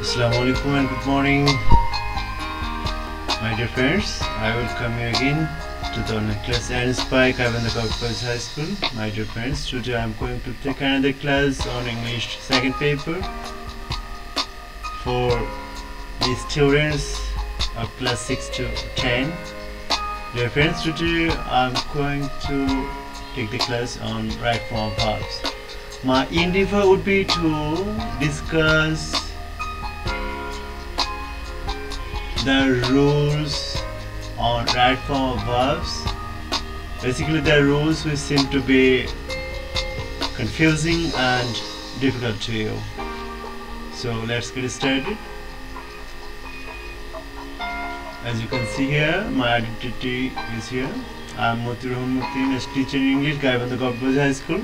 Assalamualaikum and good morning, my dear friends. I welcome you again to the online class arranged by Gaibandha Govt High School. My dear friends, today I am going to take another class on English second paper for the students of class 6 to 10. Dear friends, today I am going to take the class on right form verbs. My endeavor would be to discuss the rules on right form verbs. Basically, the rules which seem to be confusing and difficult to you. So let's get started. As you can see here, my identity is here. I am Matin, as teacher in English, Gaibandha Govt High School.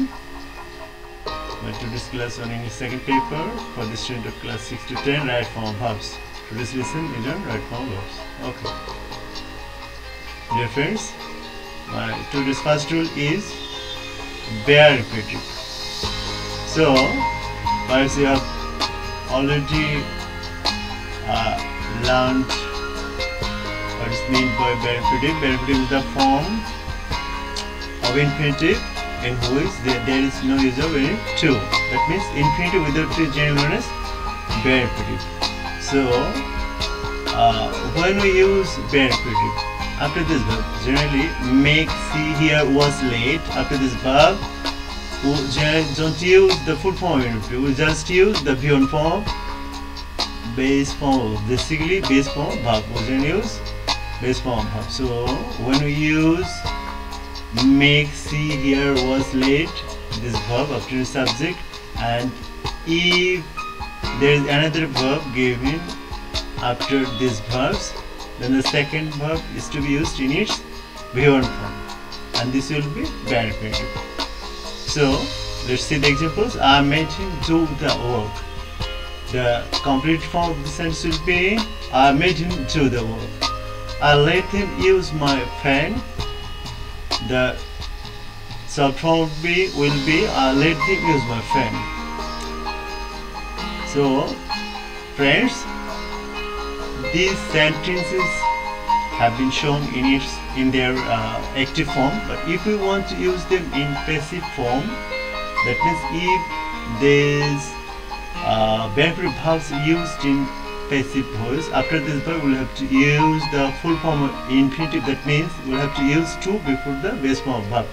My today's class on English second paper for the student of class 6 to 10, right form verbs. Today's lesson is on right form verbs. Okay. Dear friends, my today's first rule is bear repetitive. So, perhaps you have already learned what is meant by bear repetitive. Bear repetitive is the form of infinitive in which there is no use of any to. That means infinitive without to is generally known as bear repetitive. So, when we use bear repetitive, after this verb, generally make, see, hear, was late. After this verb, we generally don't use the full form of infinitive. We just use the V1 form, base form. Basically, base form verb. We generally use base form verb. So, when we use make, see, hear, was late, this verb after the subject, and if there is another verb given after these verbs, then the second verb is to be used in its V1 form, and this will be bear repetitive. So let's see the examples. I made him do the work. The complete form of the sentence will be I made him do the work. I let him use my fan. The short form will be I let him use my fan. So, friends, these sentences have been shown in their active form, but if we want to use them in passive form, that means if these bear repetitive verbs used in passive voice, after this verb we'll have to use the full form of infinitive. That means we'll have to use to before the base form of verb.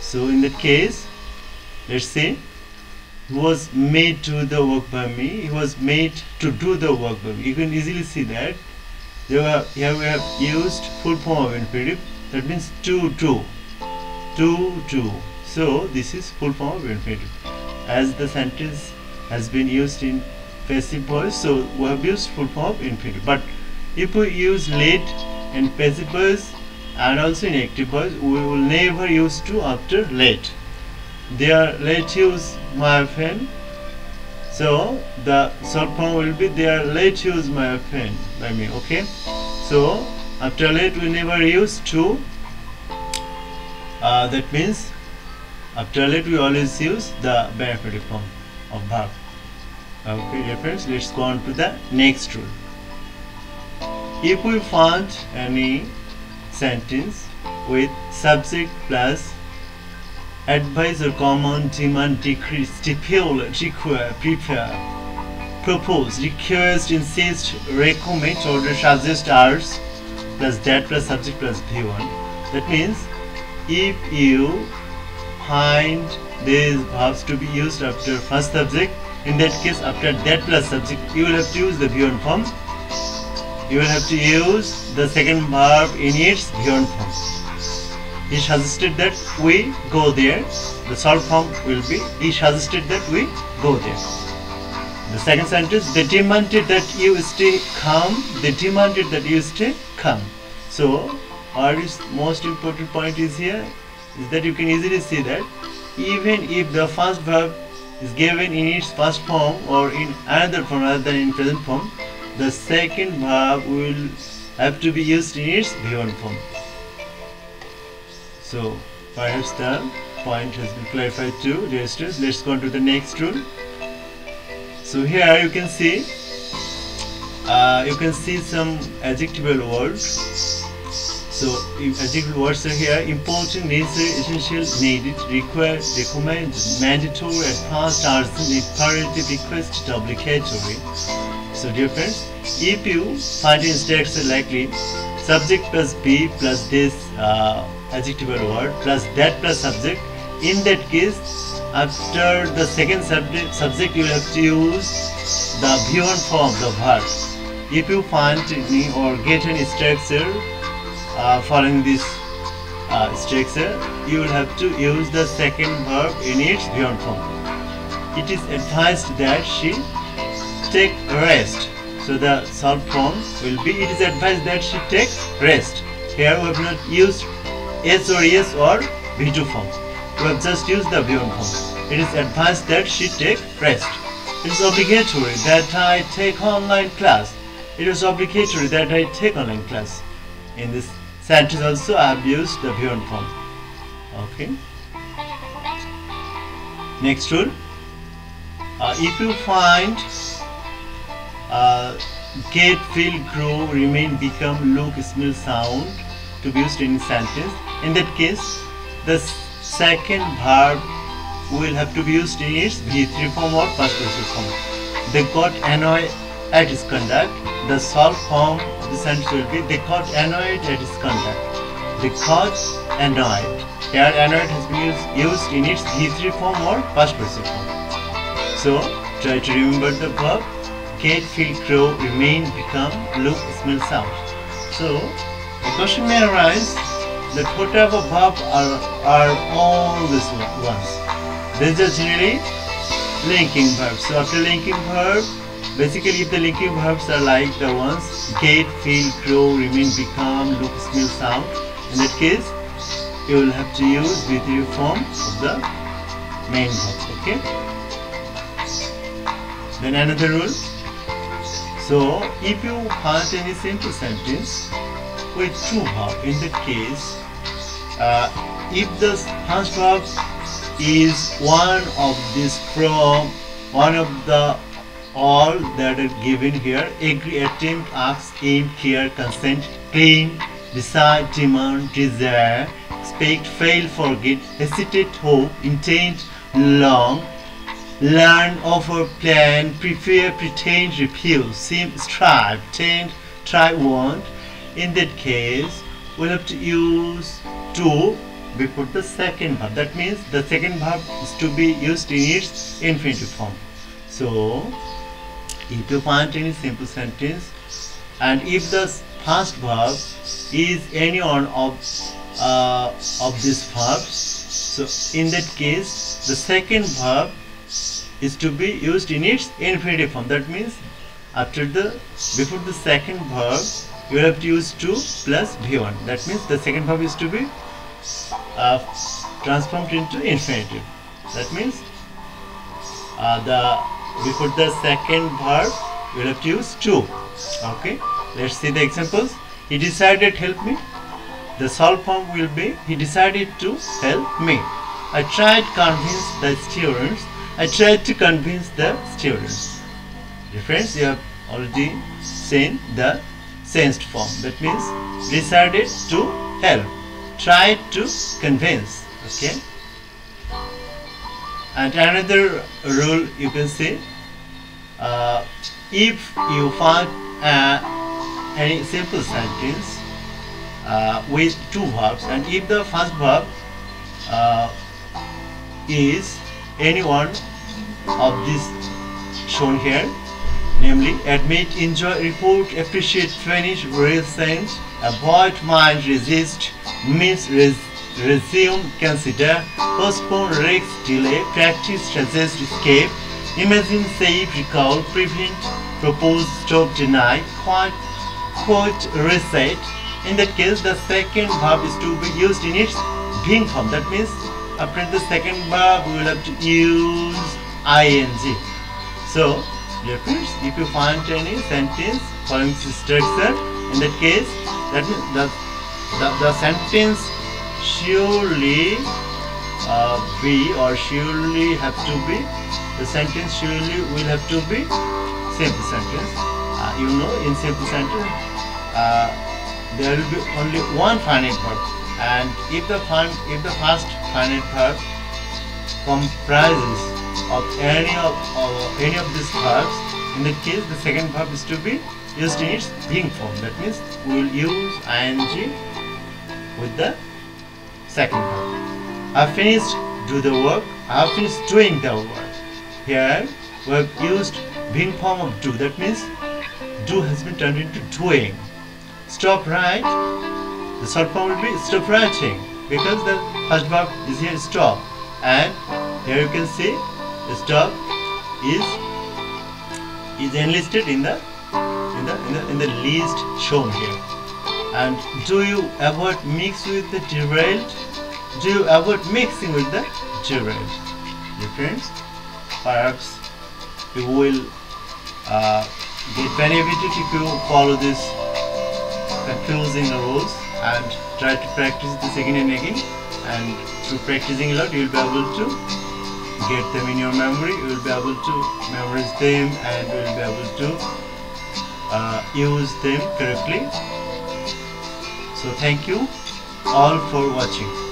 So in that case, let's say he was made to do the work by me. He was made to do the work by me. You can easily see that here we have used full form of infinitive. That means to do. So this is full form of infinitive. As the sentence has been used in passive voice, so we have used full form of infinitive. But if we use late in passive voice and also in active voice, we will never use to after late. They are late use my pen. So the short form will be they are late use my pen by me. Okay. So after late we never use to. That means after late we always use the bear repetitive form of verb. Okay, dear friends, let's go on to the next rule. If we find any sentence with subject plus advise or command, demand, decrease, stipulate, require, prepare, propose, request, insist, recommend, order, suggest, urge, plus that plus subject plus V1. That means if you find these verbs to be used after first subject, in that case after that plus subject you will have to use the V1 form. You will have to use the second verb in its V1 form. He suggested that we go there. The short form will be he suggested that we go there. The second sentence, they demanded that you stay calm. They demanded that you stay calm. So what is most important point is here is that you can easily see that even if the first verb is given in its first form or in another form rather than in present form, the second verb will have to be used in its V1 form. So perhaps the point has been clarified too, dear students. Let's go on to the next rule. So here you can see you can see some adjectival words. So adjectival words are here: important, necessary, essential, needed, required, recommend, mandatory, advanced, urgent, imperative, requested, obligatory. So dear friends, if you find in structure likely subject plus be plus this adjectival word plus that plus subject, in that case after the second subject you will have to use the V1 form of the verb. If you find any or get any structure following this structure, you will have to use the second verb in its V1 form. It is advised that she take rest. So the short form will be: it is advised that she take rest. Here we have not used S or yes or V2 form. We have just used the V1 form. It is advised that she take rest. It is obligatory that I take online class. It is obligatory that I take online class. In this sentence also I have used the V1 form. Okay. Next rule. If you find get, feel, grow, remain, become, look, smell, sound to be used in sentence, in that case the second verb will have to be used in its V3 form or past participle form. They got annoyed at his conduct. The short form of the sentence will be: they got annoyed at his conduct. They got annoyed. Here annoyed has been used in its V3 form or past participle form. So try to remember the verb: get, feel, grow, remain, become, look, smell, sound. So the question may arise that what type of verb are all these ones? These are generally linking verbs. So after linking verb, basically if the linking verbs are like the ones get, feel, grow, remain, become, look, smell, sound, in that case you will have to use V3 form of the main verb. Okay. Then another rule. So if you find any simple sentence with two verbs, in that case if the first verb is one of these from one of the all that are given here: agree, attempt, ask, aim, care, consent, claim, decide, demand, desire, expect, fail, forget, hesitate, hope, intend, long, learn, offer, plan, prefer, pretend, refuse, seem, strive, tend, try, want. In that case we'll have to use to before the second verb. That means the second verb is to be used in its infinitive form. So if you find any simple sentence and if the first verb is any one of these verbs, so in that case the second verb is to be used in its infinitive form. That means before the second verb you will have to use to plus V1. That means the second verb is to be transformed into infinitive. That means before the second verb we will have to use to. Okay, let's see the examples. He decided to help me. The short form will be: he decided to help me. I tried to convince the students. I tried to convince the students. Friends, you have already seen the sensed form. That means decided to help, tried to convince. Okay. And another rule you can see: if you find any simple sentence with two verbs, and if the first verb is any one of these shown here, namely admit, enjoy, report, appreciate, finish, resent, avoid, mind, resist, miss, resume, consider, postpone, risk, delay, practice, suggest, escape, imagine, save, recall, prevent, propose, stop, deny, quote, recite. In that case the second verb is to be used in its being form. That means after the second verb we will have to use ing. So dear friends, if you find any sentence following this structure, in that case that means the sentence surely be or surely have to be, the sentence surely will have to be simple sentence. You know, in simple sentence there will be only one finite verb, and if the first finite verb comprises of any of these verbs, in that case the second verb is to be used in its being form. That means we will use ing with the second verb. I have finished do the work. I have finished doing the work. Here we have used being form of do. That means do has been turned into doing. Stop write. The short form will be stop writing, because the first verb is here stop, and here you can see stop is enlisted in the list shown here. And do you avoid mix with the derailed? Do you avoid mixing with the derailed? Dear friends, perhaps you will get benefited if you follow this confusing rules and try to practice this again and again. And through practicing a lot, you will be able to get them in your memory. You will be able to memorize them, and you will be able to use them correctly. So thank you all for watching.